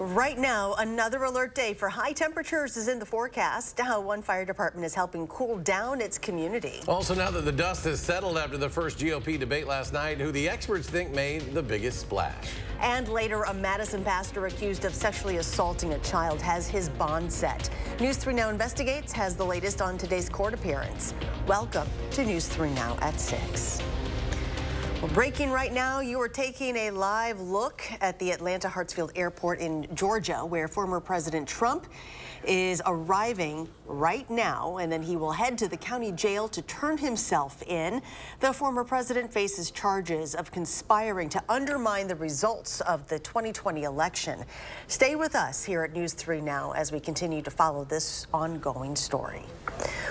Right now, another alert day for high temperatures is in the forecast. One fire department is helping cool down its community. Also, now that the dust has settled after the first GOP debate last night, who the experts think made the biggest splash. And later, a Madison pastor accused of sexually assaulting a child has his bond set. News 3 Now Investigates has the latest on today's court appearance. Welcome to News 3 Now at 6. Well, breaking right now, you are taking a live look at the Atlanta Hartsfield Airport in Georgia, where former President Trump is arriving right now, and then he will head to the county jail to turn himself in. The former president faces charges of conspiring to undermine the results of the 2020 election. Stay with us here at News 3 Now as we continue to follow this ongoing story.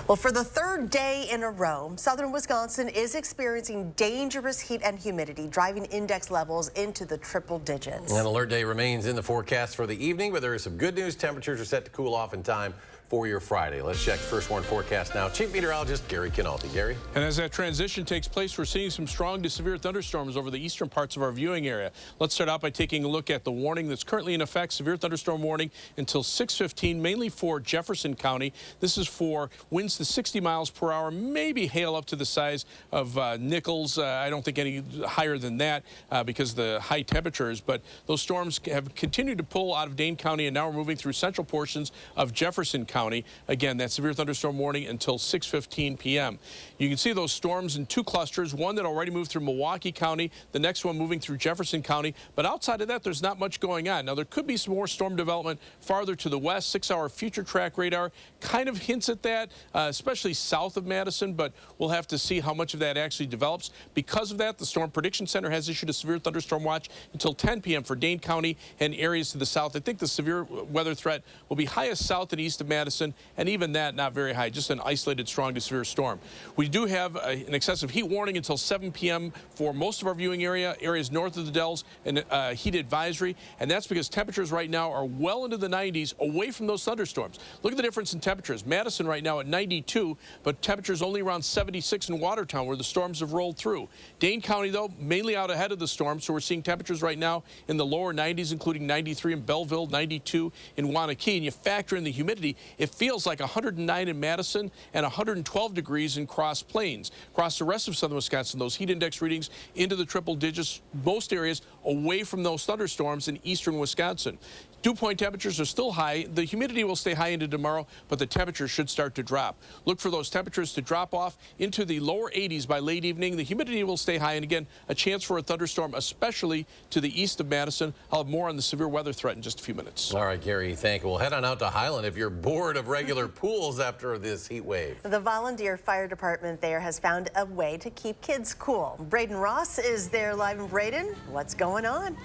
Well, for the third day in a row, southern Wisconsin is experiencing dangerous heat and humidity, driving index levels into the triple digits. An alert day remains in the forecast for the evening, but there is some good news. Temperatures are set to cool off in time for your Friday. Let's check first warn forecast now. Chief Meteorologist Gary Canaldi. Gary? And as that transition takes place, we're seeing some strong to severe thunderstorms over the eastern parts of our viewing area. Let's start out by taking a look at the warning that's currently in effect. Severe thunderstorm warning until 6:15, mainly for Jefferson County. This is for winds to 60 miles per hour, maybe hail up to the size of Nichols. I don't think any higher than that because of the high temperatures, but those storms have continued to pull out of Dane County, and now we're moving through central portions of Jefferson County. Again, that severe thunderstorm warning until 6:15 p.m. You can see those storms in two clusters, one that already moved through Milwaukee County, the next one moving through Jefferson County. But outside of that, there's not much going on. Now, there could be some more storm development farther to the west. 6-hour future track radar kind of hints at that, especially south of Madison, but we'll have to see how much of that actually develops. Because of that, the Storm Prediction Center has issued a severe thunderstorm watch until 10 p.m. for Dane County and areas to the south. I think the severe weather threat will be highest south and east of Madison, and even that not very high, just an isolated strong to severe storm. We do have an excessive heat warning until 7 p.m. for most of our viewing areas north of the Dells, and heat advisory, and that's because temperatures right now are well into the 90s away from those thunderstorms. Look at the difference in temperatures. Madison right now at 92, but temperatures only around 76 in Watertown where the storms have rolled through. Dane County, though, mainly out ahead of the storm, so we're seeing temperatures right now in the lower 90s, including 93 in Belleville, 92 in Wanakee, and you factor in the humidity, it feels like 109 in Madison and 112 degrees in Cross Plains. Across the rest of southern Wisconsin, those heat index readings into the triple digits, most areas away from those thunderstorms in eastern Wisconsin. Dew point temperatures are still high. The humidity will stay high into tomorrow, but the temperatures should start to drop. Look for those temperatures to drop off into the lower 80s by late evening. The humidity will stay high, and again, a chance for a thunderstorm, especially to the east of Madison. I'll have more on the severe weather threat in just a few minutes. All right, Gary, thank you. We'll head on out to Highland if you're bored of regular pools after this heat wave. The volunteer fire department there has found a way to keep kids cool. Braden Ross is there live in Braden. What's going on?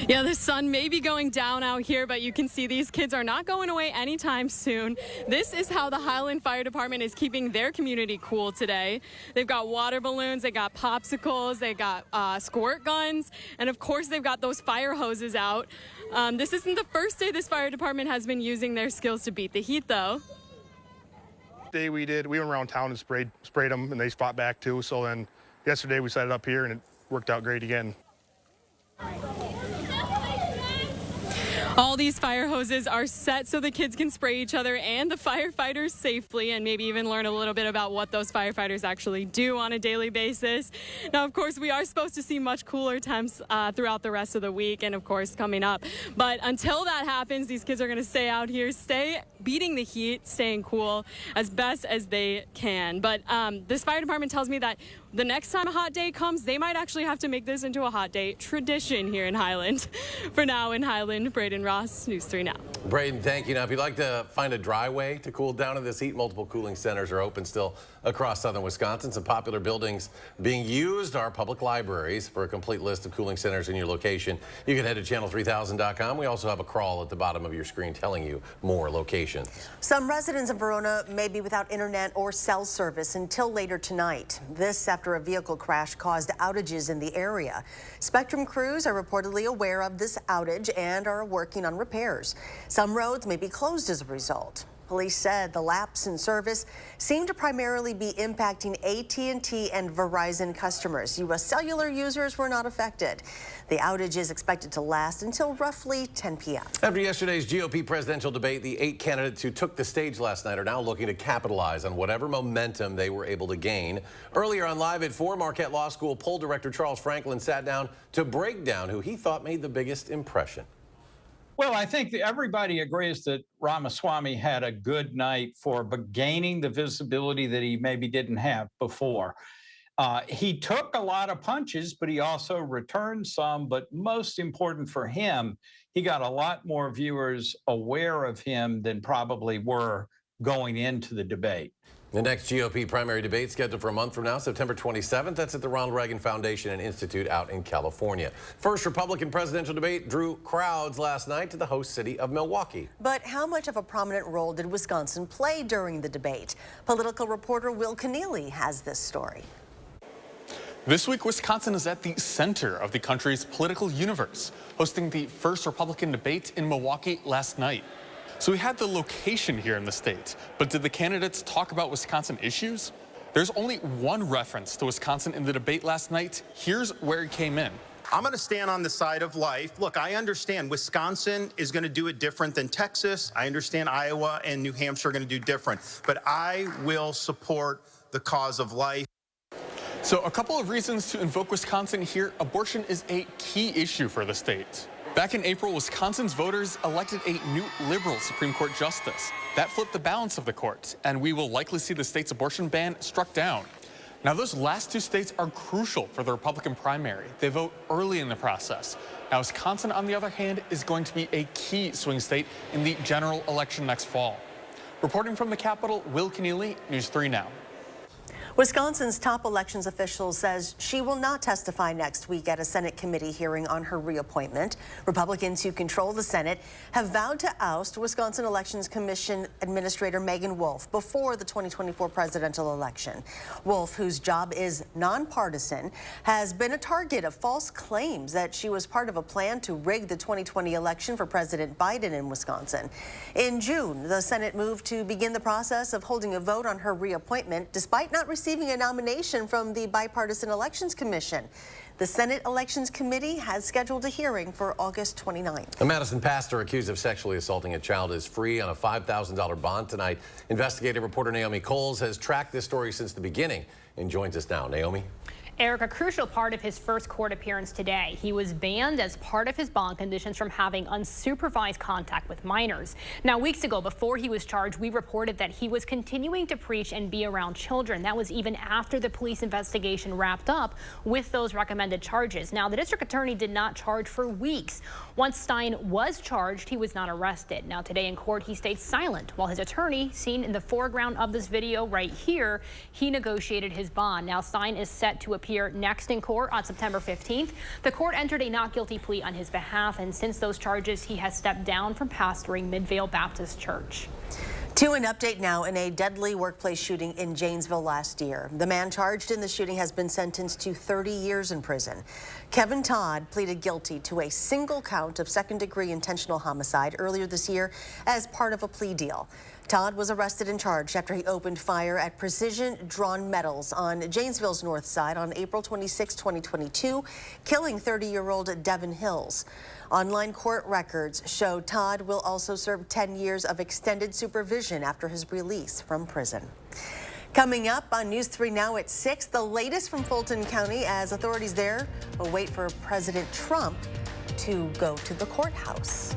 Yeah, the sun may be going down out here, but you can see these kids are not going away anytime soon. This is how the Highland Fire Department is keeping their community cool today. They've got water balloons, they got popsicles, they got squirt guns, and of course they've got those fire hoses out. This isn't the first day this fire department has been using their skills to beat the heat, though. Day we went around town and sprayed them, and they fought back too. So then yesterday we set it up here, and it worked out great again. All these fire hoses are set so the kids can spray each other and the firefighters safely, and maybe even learn a little bit about what those firefighters actually do on a daily basis. Now, of course, we are supposed to see much cooler temps throughout the rest of the week and, of course, coming up. But until that happens, these kids are going to stay out here, stay beating the heat, staying cool as best as they can. But this fire department tells me that the next time a hot day comes, they might actually have to make this into a hot day tradition here in Highland. For now in Highland, Braden Ross, News 3 Now. Braden, thank you. Now, if you'd like to find a dry way to cool down in this heat, multiple cooling centers are open still across southern Wisconsin. Some popular buildings being used are public libraries. For a complete list of cooling centers in your location, you can head to channel3000.com. We also have a crawl at the bottom of your screen telling you more locations. Some residents of Verona may be without internet or cell service until later tonight. This after a vehicle crash caused outages in the area. Spectrum crews are reportedly aware of this outage and are working on repairs. Some roads may be closed as a result. Police said the lapse in service seemed to primarily be impacting AT&T and Verizon customers. U.S. Cellular users were not affected. The outage is expected to last until roughly 10 p.m. After yesterday's GOP presidential debate, the 8 candidates who took the stage last night are now looking to capitalize on whatever momentum they were able to gain. Earlier on Live at 4, Marquette Law School poll director Charles Franklin sat down to break down who he thought made the biggest impression. Well, I think that everybody agrees that Ramaswamy had a good night for gaining the visibility that he maybe didn't have before. He took a lot of punches, but he also returned some. But most important for him, he got a lot more viewers aware of him than probably were going into the debate. The next GOP primary debate scheduled for a month from now, September 27th. That's at the Ronald Reagan Foundation and Institute out in California. First Republican presidential debate drew crowds last night to the host city of Milwaukee. But how much of a prominent role did Wisconsin play during the debate? Political reporter Will Keneally has this story. This week, Wisconsin is at the center of the country's political universe, hosting the first Republican debate in Milwaukee last night. So we had the location here in the state, but did the candidates talk about Wisconsin issues? There's only one reference to Wisconsin in the debate last night. Here's where it came in. I'm going to stand on the side of life. Look, I understand Wisconsin is going to do it different than Texas. I understand Iowa and New Hampshire are going to do different, but I will support the cause of life. So a couple of reasons to invoke Wisconsin here. Abortion is a key issue for the state. Back in April, Wisconsin's voters elected a new liberal Supreme Court justice. That flipped the balance of the court, and we will likely see the state's abortion ban struck down. Now, those last two states are crucial for the Republican primary. They vote early in the process. Now, Wisconsin, on the other hand, is going to be a key swing state in the general election next fall. Reporting from the Capitol, Will Keneally, News 3 Now. Wisconsin's top elections official says she will not testify next week at a Senate committee hearing on her reappointment. Republicans who control the Senate have vowed to oust Wisconsin Elections Commission Administrator Megan Wolf before the 2024 presidential election. Wolf, whose job is nonpartisan, has been a target of false claims that she was part of a plan to rig the 2020 election for President Biden in Wisconsin. In June, the Senate moved to begin the process of holding a vote on her reappointment despite not receiving a nomination from the Bipartisan Elections Commission. The Senate Elections Committee has scheduled a hearing for August 29th. A Madison pastor accused of sexually assaulting a child is free on a $5,000 bond tonight. Investigative reporter Naomi Coles has tracked this story since the beginning and joins us now. Naomi? Eric, a crucial part of his first court appearance today. He was banned as part of his bond conditions from having unsupervised contact with minors. Now, weeks ago, before he was charged, we reported that he was continuing to preach and be around children. That was even after the police investigation wrapped up with those recommended charges. Now, the district attorney did not charge for weeks. Once Stein was charged, he was not arrested. Now, today in court, he stayed silent while his attorney, seen in the foreground of this video right here, he negotiated his bond. Now, Stein is set to appear next in court on September 15th. The court entered a not guilty plea on his behalf, and since those charges, he has stepped down from pastoring Midvale Baptist Church. To an update now in a deadly workplace shooting in Janesville last year. The man charged in the shooting has been sentenced to 30 years in prison. Kevin Todd pleaded guilty to a single count of second-degree intentional homicide earlier this year as part of a plea deal. Todd was arrested and charged after he opened fire at Precision Drawn Metals on Janesville's north side on April 26, 2022, killing 30-year-old Devin Hills. Online court records show Todd will also serve 10 years of extended supervision after his release from prison. Coming up on News 3 Now at 6, the latest from Fulton County as authorities there await for President Trump to go to the courthouse.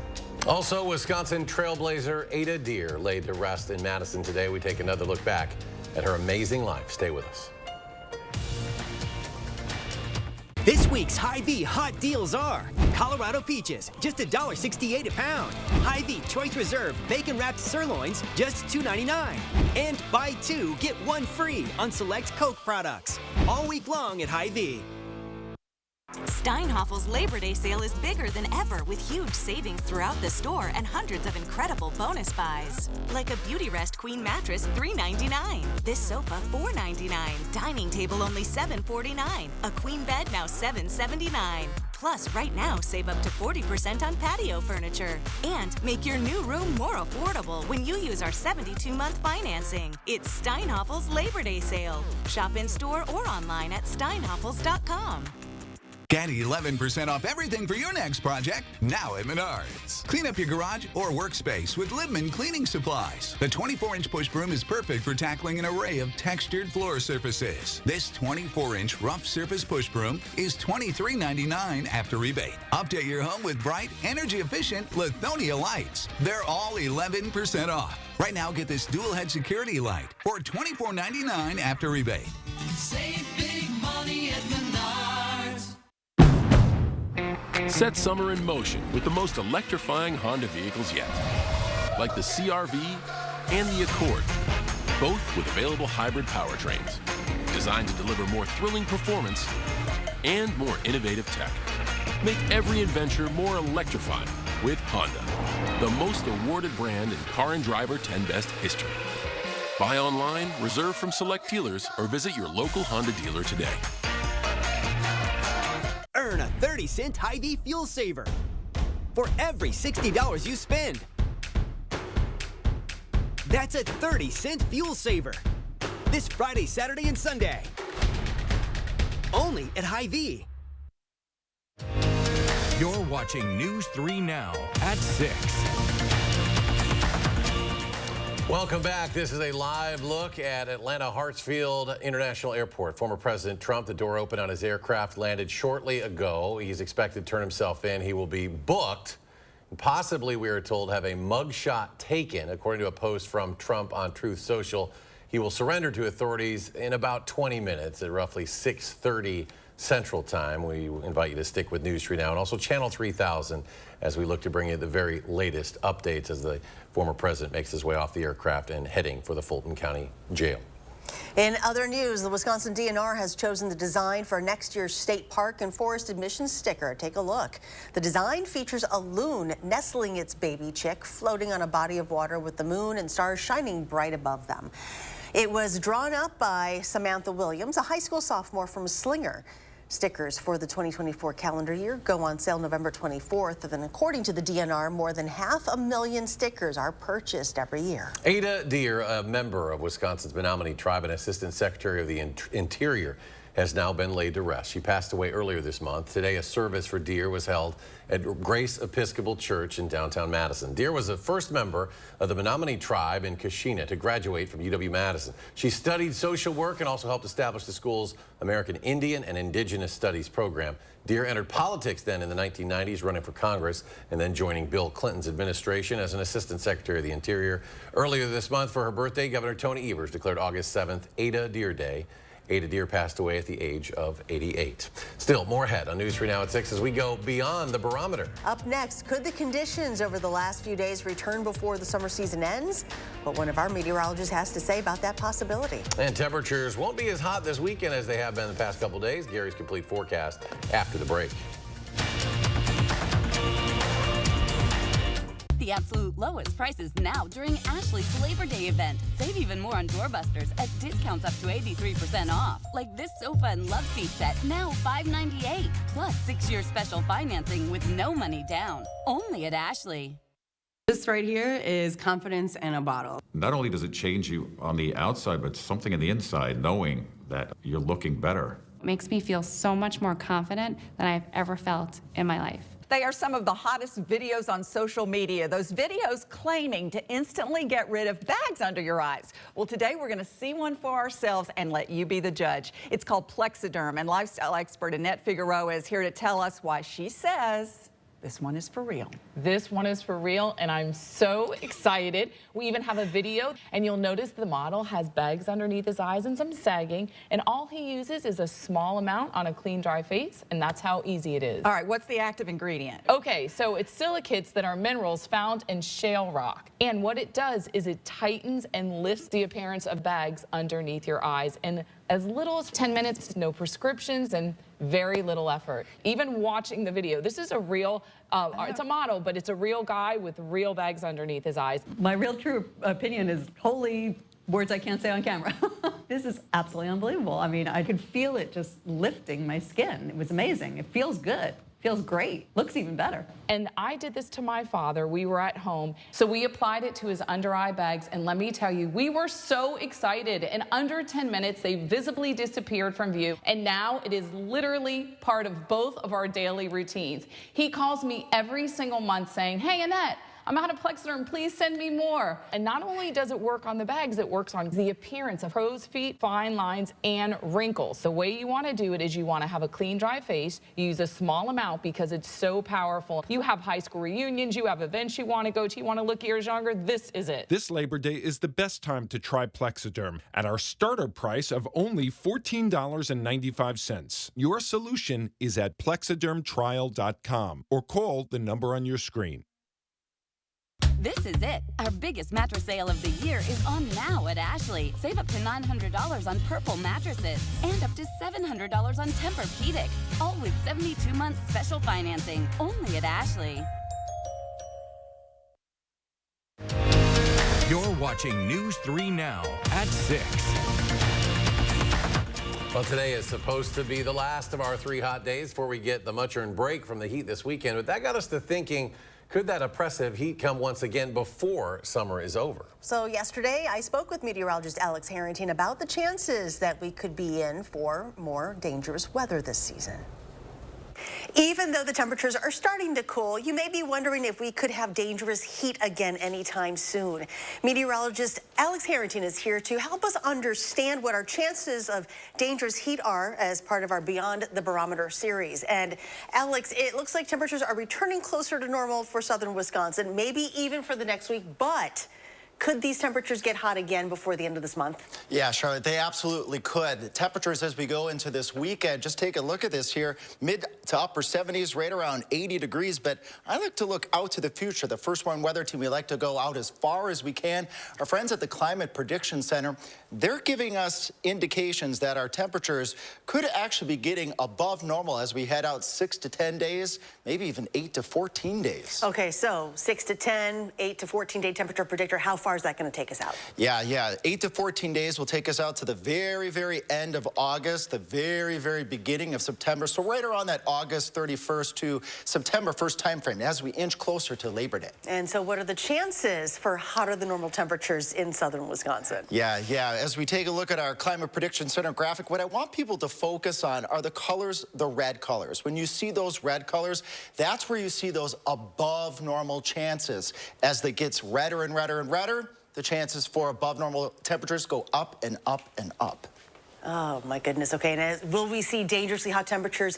Also, Wisconsin trailblazer Ada Deer laid to rest in Madison today. We take another look back at her amazing life. Stay with us. This week's Hy-Vee hot deals are Colorado peaches, just $1.68 a pound. Hy-Vee Choice Reserve bacon wrapped sirloins, just $2.99. And buy two, get one free on select Coke products. All week long at Hy-Vee. Steinhoffel's Labor Day sale is bigger than ever with huge savings throughout the store and hundreds of incredible bonus buys. Like a Beauty Rest Queen mattress, $3.99. This sofa, $4.99. Dining table, only $7.49. A queen bed, now $7.79. Plus, right now, save up to 40% on patio furniture. And make your new room more affordable when you use our 72-month financing. It's Steinhoffel's Labor Day sale. Shop in-store or online at steinhoffels.com. Get 11% off everything for your next project now at Menards. Clean up your garage or workspace with Libman Cleaning Supplies. The 24-inch push broom is perfect for tackling an array of textured floor surfaces. This 24-inch rough surface push broom is $23.99 after rebate. Update your home with bright, energy-efficient Lithonia lights. They're all 11% off. Right now, get this dual-head security light for $24.99 after rebate. Save big money at Menards. Set summer in motion with the most electrifying Honda vehicles yet. Like the CR-V and the Accord, both with available hybrid powertrains. Designed to deliver more thrilling performance and more innovative tech. Make every adventure more electrifying with Honda, the most awarded brand in Car and Driver 10 Best history. Buy online, reserve from select dealers, or visit your local Honda dealer today. Earn a 30-cent Hy-Vee fuel saver for every $60 you spend. That's a 30-cent fuel saver this Friday, Saturday, and Sunday. Only at Hy-Vee. You're watching News 3 Now at 6. Welcome back. This is a live look at Atlanta Hartsfield International Airport. Former President Trump, the door open on his aircraft, landed shortly ago. He's expected to turn himself in. He will be booked and possibly, we are told, have a mugshot taken. According to a post from Trump on Truth Social, he will surrender to authorities in about 20 minutes at roughly 6:30 Central Time. We invite you to stick with News 3 Now and also Channel 3000 as we look to bring you the very latest updates as the former president makes his way off the aircraft and heading for the Fulton County Jail. In other news, the Wisconsin DNR has chosen the design for next year's state park and forest admissions sticker. Take a look. The design features a loon nestling its baby chick, floating on a body of water with the moon and stars shining bright above them. It was drawn up by Samantha Williams, a high school sophomore from Slinger. Stickers for the 2024 calendar year go on sale November 24th, and according to the DNR, more than 500,000 stickers are purchased every year. Ada Deer, a member of Wisconsin's Menominee Tribe and Assistant Secretary of the Interior, has now been laid to rest. She passed away earlier this month. Today, a service for Deer was held at Grace Episcopal Church in downtown Madison. Deer was the first member of the Menominee Tribe in Kashina to graduate from UW-Madison. She studied social work and also helped establish the school's American Indian and Indigenous Studies program. Deer entered politics then in the 1990s, running for Congress and then joining Bill Clinton's administration as an Assistant Secretary of the Interior. Earlier this month, for her birthday, Governor Tony Evers declared August 7th Ada Deer Day. Ada Deer passed away at the age of 88. Still, more ahead on News 3 Now at 6 as we go beyond the barometer. Up next, could the conditions over the last few days return before the summer season ends? What one of our meteorologists has to say about that possibility. And temperatures won't be as hot this weekend as they have been the past couple days. Gary's complete forecast after the break. The absolute lowest prices now during Ashley's Labor Day event. Save even more on doorbusters at discounts up to 83% off. Like this sofa and love seat set, now $598. Plus 6-year special financing with no money down. Only at Ashley. This right here is confidence in a bottle. Not only does it change you on the outside, but something in the inside, knowing that you're looking better. It makes me feel so much more confident than I've ever felt in my life. They are some of the hottest videos on social media. Those videos claiming to instantly get rid of bags under your eyes. Well, today we're going to see one for ourselves and let you be the judge. It's called Plexiderm, and lifestyle expert Annette Figueroa is here to tell us why she says this one is for real. This one is for real, and I'm so excited. We even have a video, and you'll notice the model has bags underneath his eyes and some sagging, and all he uses is a small amount on a clean, dry face, and that's how easy it is. All right, what's the active ingredient? Okay, so it's silicates that are minerals found in shale rock, and what it does is it tightens and lifts the appearance of bags underneath your eyes and as little as 10 minutes, no prescriptions, and very little effort. Even watching the video, this is a real, it's a model, but it's a real guy with real bags underneath his eyes. My real true opinion is holy words I can't say on camera. This is absolutely unbelievable. I mean, I could feel it just lifting my skin. It was amazing. It feels good. Feels great. Looks even better. And I did this to my father. We were at home. So we applied it to his under eye bags. And let me tell you, we were so excited. In under 10 minutes, they visibly disappeared from view. And now it is literally part of both of our daily routines. He calls me every single month saying, "Hey, Annette, I'm out of Plexiderm, please send me more." And not only does it work on the bags, it works on the appearance of crow's feet, fine lines, and wrinkles. The way you want to do it is you want to have a clean, dry face. You use a small amount because it's so powerful. You have high school reunions, you have events you want to go to, you want to look years younger, this is it. This Labor Day is the best time to try Plexiderm at our starter price of only $14.95. Your solution is at plexidermtrial.com or call the number on your screen. This is it. Our biggest mattress sale of the year is on now at Ashley. Save up to $900 on Purple mattresses and up to $700 on Tempur-Pedic. All with 72-month special financing. Only at Ashley. You're watching News 3 Now at 6. Well, today is supposed to be the last of our 3 hot days before we get the much-earned break from the heat this weekend. But that got us to thinking, could that oppressive heat come once again before summer is over? So yesterday, I spoke with meteorologist Alex Harrington about the chances that we could be in for more dangerous weather this season. Even though the temperatures are starting to cool, you may be wondering if we could have dangerous heat again anytime soon. Meteorologist Alex Harrington is here to help us understand what our chances of dangerous heat are as part of our Beyond the Barometer series. And Alex, it looks like temperatures are returning closer to normal for southern Wisconsin, maybe even for the next week, but could these temperatures get hot again before the end of this month? Yeah, Charlotte, they absolutely could. The temperatures as we go into this weekend, just take a look at this here, mid to upper 70s, right around 80 degrees. But I like to look out to the future. The First Warn Weather Team, we like to go out as far as we can. Our friends at the Climate Prediction Center, they're giving us indications that our temperatures could actually be getting above normal as we head out 6 to 10 days, maybe even 8 to 14 days. Okay, so 6 to 10, 8 to 14 day temperature predictor. How far is that going to take us out? Yeah. 8 to 14 days will take us out to the very, very end of August, the very, very beginning of September. So right around that August 31st to September 1st time frame as we inch closer to Labor Day. And so what are the chances for hotter than normal temperatures in southern Wisconsin? Yeah. As we take a look at our Climate Prediction Center graphic, what I want people to focus on are the colors, the red colors. When you see those red colors, that's where you see those above normal chances. As it gets redder and redder and redder, the chances for above normal temperatures go up and up and up. Oh, my goodness. Okay, and will we see dangerously hot temperatures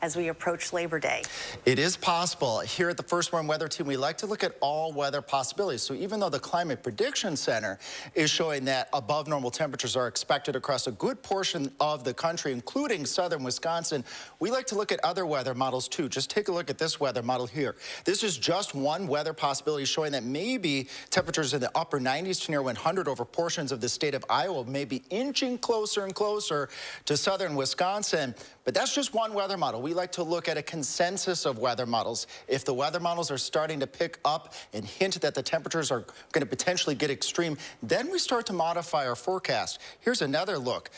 as we approach Labor Day? It is possible. Here at the First Warn Weather Team, we like to look at all weather possibilities. So even though the Climate Prediction Center is showing that above normal temperatures are expected across a good portion of the country, including southern Wisconsin, we like to look at other weather models too. Just take a look at this weather model here. This is just one weather possibility showing that maybe temperatures in the upper 90s to near 100 over portions of the state of Iowa may be inching closer and closer to southern Wisconsin. But that's just one weather model. We like to look at a consensus of weather models. If the weather models are starting to pick up and hint that the temperatures are going to potentially get extreme, then we start to modify our forecast. Here's another look.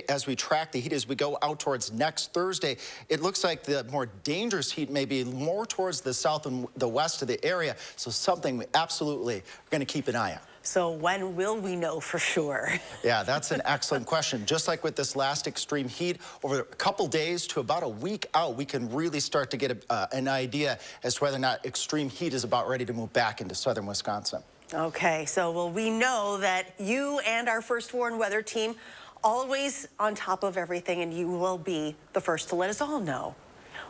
As we track the heat as we go out towards next Thursday, it looks like the more dangerous heat may be more towards the south and the west of the area. So something we absolutely are going to keep an eye on. So when will we know for sure? Yeah, that's an excellent question. Just like with this last extreme heat, over a couple days to about a week out, we can really start to get an idea as to whether or not extreme heat is about ready to move back into southern Wisconsin. Okay, so well, we know that you and our First Warn Weather Team always on top of everything, and you will be the first to let us all know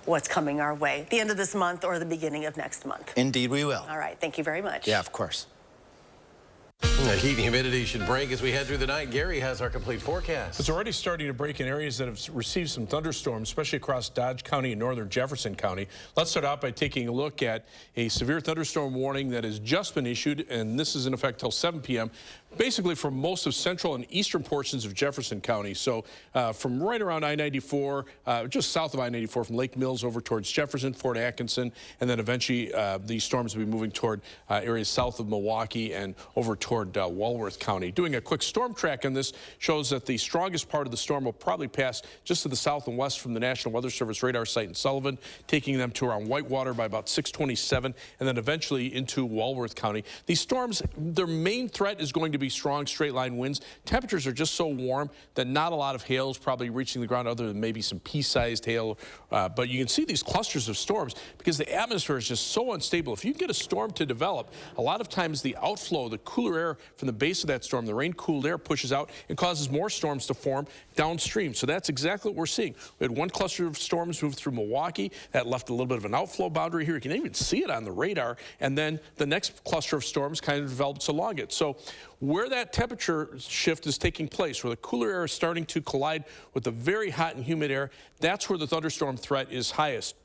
what's coming our way, the end of this month or the beginning of next month. Indeed, we will. All right, thank you very much. Yeah, of course. The heat and humidity should break as we head through the night. Gary has our complete forecast. It's already starting to break in areas that have received some thunderstorms, especially across Dodge County and northern Jefferson County. Let's start out by taking a look at a severe thunderstorm warning that has just been issued, and this is in effect till 7 p.m. basically for most of central and eastern portions of Jefferson County. So from right around I-94, just south of I-94, from Lake Mills over towards Jefferson, Fort Atkinson, and then eventually these storms will be moving toward areas south of Milwaukee and over toward Walworth County. Doing a quick storm track on this shows that the strongest part of the storm will probably pass just to the south and west from the National Weather Service radar site in Sullivan, taking them to around Whitewater by about 6:27, and then eventually into Walworth County. These storms, their main threat is going to be strong straight line winds. Temperatures are just so warm that not a lot of hail is probably reaching the ground other than maybe some pea-sized hail. But you can see these clusters of storms because the atmosphere is just so unstable. If you get a storm to develop, a lot of times the outflow, the cooler air from the base of that storm, the rain-cooled air pushes out and causes more storms to form downstream. So that's exactly what we're seeing. We had one cluster of storms move through Milwaukee. That left a little bit of an outflow boundary here. You can even see it on the radar. And then the next cluster of storms kind of develops along it. So where that temperature shift is taking place, where the cooler air is starting to collide with the very hot and humid air, that's where the thunderstorm threat is highest.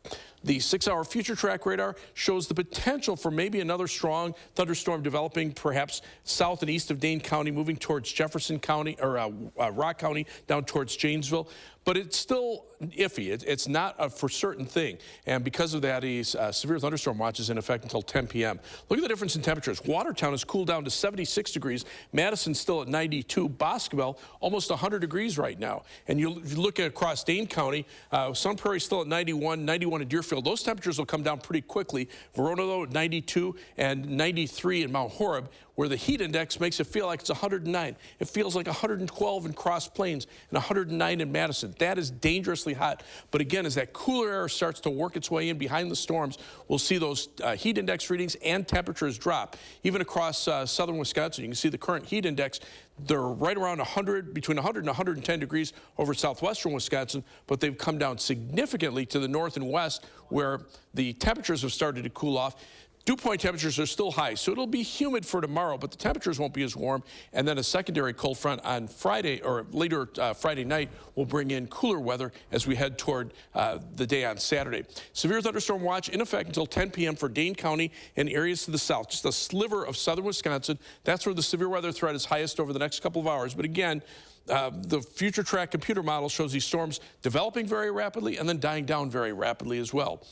The 6-hour future track radar shows the potential for maybe another strong thunderstorm developing perhaps south and east of Dane County, moving towards Jefferson County or Rock County down towards Janesville. But it's still iffy. It's not a for certain thing. And because of that, a severe thunderstorm watch is in effect until 10 p.m. Look at the difference in temperatures. Watertown has cooled down to 76 degrees. Madison's still at 92. Boscobel, almost 100 degrees right now. And you look at across Dane County, Sun Prairie's still at 91, 91 in Deerfield. Those temperatures will come down pretty quickly. Verona, though, at 92 and 93 in Mount Horeb, where the heat index makes it feel like it's 109. It feels like 112 in Cross Plains and 109 in Madison. That is dangerously hot. But again, as that cooler air starts to work its way in behind the storms, we'll see those heat index readings and temperatures drop. Even across southern Wisconsin, you can see the current heat index. They're right around 100, between 100 and 110 degrees over southwestern Wisconsin, but they've come down significantly to the north and west where the temperatures have started to cool off. Dew point temperatures are still high, so it'll be humid for tomorrow, but the temperatures won't be as warm. And then a secondary cold front on Friday or later Friday night will bring in cooler weather as we head toward the day on Saturday. Severe thunderstorm watch in effect until 10 p.m. for Dane County and areas to the south, just a sliver of southern Wisconsin. That's where the severe weather threat is highest over the next couple of hours. But again, the future track computer model shows these storms developing very rapidly and then dying down very rapidly as well.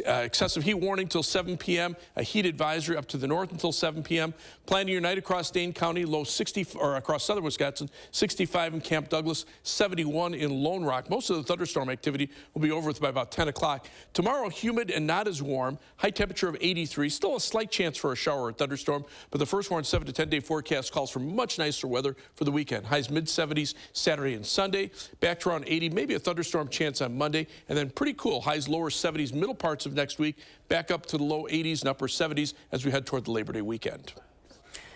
Excessive heat warning till 7 p.m. A heat advisory up to the north until 7 p.m. Planning your night across Dane County, low 60, or across southern Wisconsin, 65 in Camp Douglas, 71 in Lone Rock. Most of the thunderstorm activity will be over with by about 10 o'clock. Tomorrow, humid and not as warm. High temperature of 83. Still a slight chance for a shower or thunderstorm, but the first warned 7 to 10 day forecast calls for much nicer weather for the weekend. Highs mid-70s Saturday and Sunday, back to around 80, maybe a thunderstorm chance on Monday, and then pretty cool. Highs lower 70s, middle parts of next week, back up to the low 80s and upper 70s as we head toward the Labor Day weekend.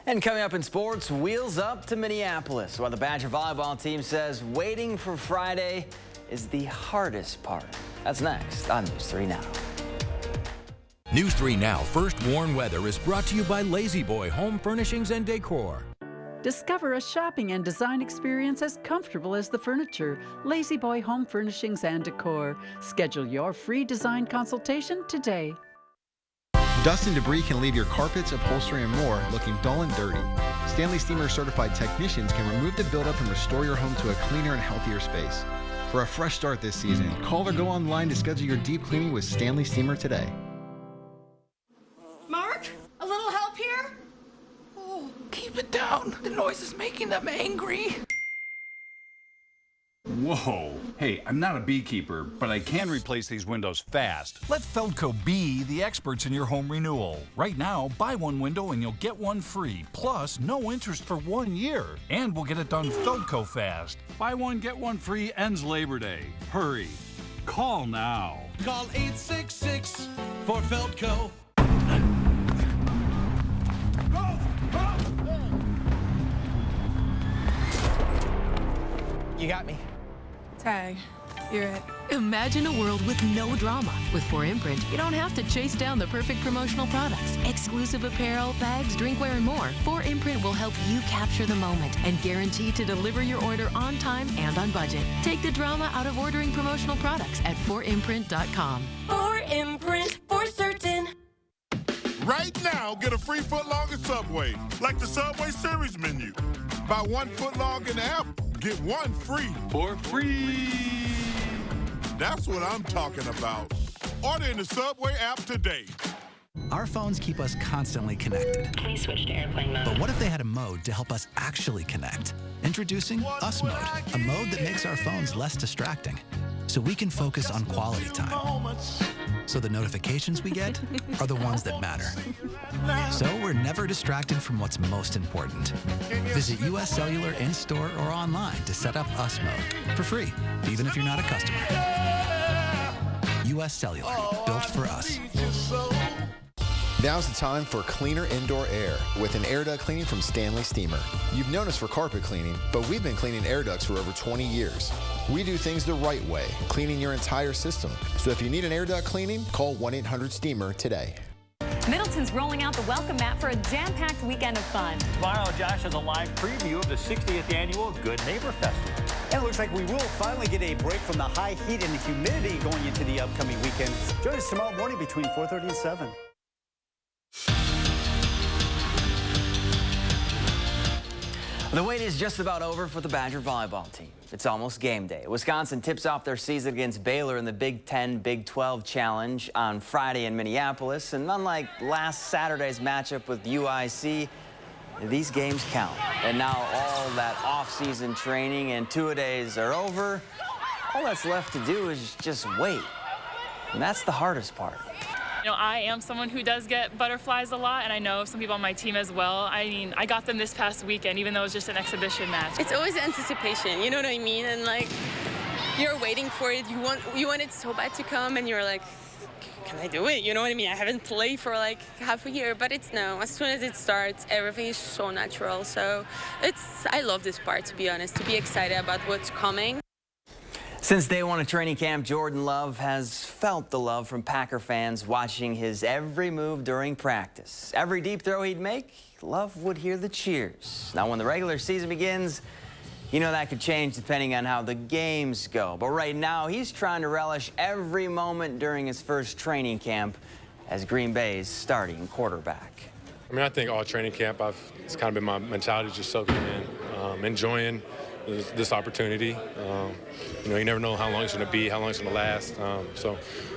And coming up in sports, wheels up to Minneapolis, while the Badger volleyball team says waiting for Friday is the hardest part. That's next on News 3 Now. News 3 Now First Warn Weather is brought to you by Lazy Boy Home Furnishings and Decor. Discover a shopping and design experience as comfortable as the furniture. Lazy Boy Home Furnishings and Decor. Schedule your free design consultation today. Dust and debris can leave your carpets, upholstery, and more looking dull and dirty. Stanley Steamer certified technicians can remove the buildup and restore your home to a cleaner and healthier space. For a fresh start this season, call or go online to schedule your deep cleaning with Stanley Steamer today. Mark, a little help here? Oh, keep it down. The noise is making them angry. Whoa. Hey, I'm not a beekeeper, but I can replace these windows fast. Let Feldco be the experts in your home renewal. Right now, buy one window and you'll get one free. Plus, no interest for 1 year. And we'll get it done Feldco fast. Buy one, get one free ends Labor Day. Hurry. Call now. Call 866 for Feldco. You got me. Tag. You're it. Imagine a world with no drama. With 4imprint, you don't have to chase down the perfect promotional products. Exclusive apparel, bags, drinkware, and more. 4imprint will help you capture the moment and guarantee to deliver your order on time and on budget. Take the drama out of ordering promotional products at 4imprint.com. 4imprint, for certain. Right now, get a free footlong at Subway, like the Subway Series menu. Buy 1 footlong in the app, get 1 free. For free. That's what I'm talking about. Order in the Subway app today. Our phones keep us constantly connected. Please switch to airplane mode. But what if they had a mode to help us actually connect? Introducing Us Mode, a mode that makes our phones less distracting, so we can focus on quality time. So the notifications we get are the ones that matter. So we're never distracted from what's most important. Visit US Cellular in-store or online to set up Us Mode for free, even if you're not a customer. US Cellular, built for us. Now's the time for cleaner indoor air with an air duct cleaning from Stanley Steamer. You've known us for carpet cleaning, but we've been cleaning air ducts for over 20 years. We do things the right way, cleaning your entire system. So if you need an air duct cleaning, call 1-800-STEAMER today. Middleton's rolling out the welcome mat for a jam-packed weekend of fun. Tomorrow, Josh has a live preview of the 60th annual Good Neighbor Festival. And it looks like we will finally get a break from the high heat and the humidity going into the upcoming weekend. Join us tomorrow morning between 4:30 and 7. The wait is just about over for the Badger volleyball team. It's almost game day. Wisconsin tips off their season against Baylor in the Big Ten Big 12 Challenge on Friday in Minneapolis. And unlike last Saturday's matchup with UIC, these games count. And now all that off-season training and two-a-days are over. All that's left to do is just wait. And that's the hardest part. You know, I am someone who does get butterflies a lot, and I know some people on my team as well. I mean, I got them this past weekend, even though it was just an exhibition match. It's always anticipation, you know what I mean? And like, you're waiting for it. You want it so bad to come, and you're like, can I do it? You know what I mean? I haven't played for like half a year, but it's no. As soon as it starts, everything is so natural. So I love this part, to be honest, to be excited about what's coming. Since day one of training camp, Jordan Love has felt the love from Packer fans watching his every move during practice. Every deep throw he'd make, Love would hear the cheers. Now, when the regular season begins, you know that could change depending on how the games go. But right now, he's trying to relish every moment during his first training camp as Green Bay's starting quarterback. I mean, I think all training camp, it's kind of been my mentality, just soaking in, enjoying this opportunity. You know, you never know how long it's going to be, how long it's going to last. So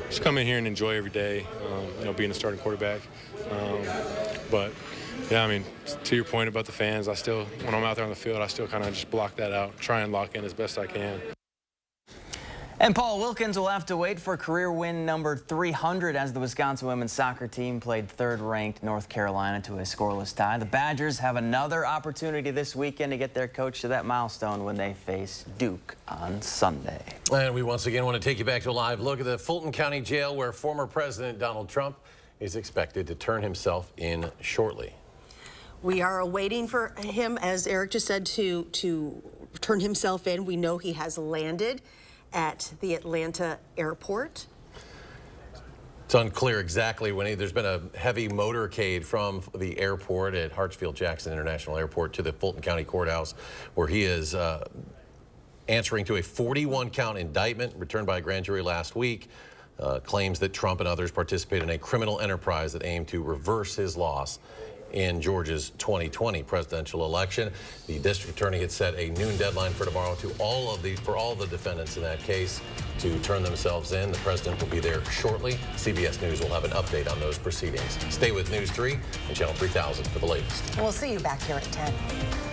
just come in here and enjoy every day, you know, being a starting quarterback. But, yeah, I mean, to your point about the fans, when I'm out there on the field, I still kind of just block that out, try and lock in as best I can. And Paul Wilkins will have to wait for career win number 300 as the Wisconsin women's soccer team played third-ranked North Carolina to a scoreless tie. The Badgers have another opportunity this weekend to get their coach to that milestone when they face Duke on Sunday. And we once again want to take you back to a live look at the Fulton County Jail where former President Donald Trump is expected to turn himself in shortly. We are awaiting for him, as Eric just said, to turn himself in. We know he has landed at the Atlanta airport. It's unclear exactly when there's been a heavy motorcade from the airport at Hartsfield-Jackson International Airport to the Fulton County Courthouse, where he is answering to a 41-count indictment returned by a grand jury last week. Claims that Trump and others participated in a criminal enterprise that aimed to reverse his loss in Georgia's 2020 presidential election. The district attorney had set a noon deadline for tomorrow for all the defendants in that case to turn themselves in. The president will be there shortly. CBS News will have an update on those proceedings. Stay with News 3 and Channel 3000 for the latest. We'll see you back here at 10.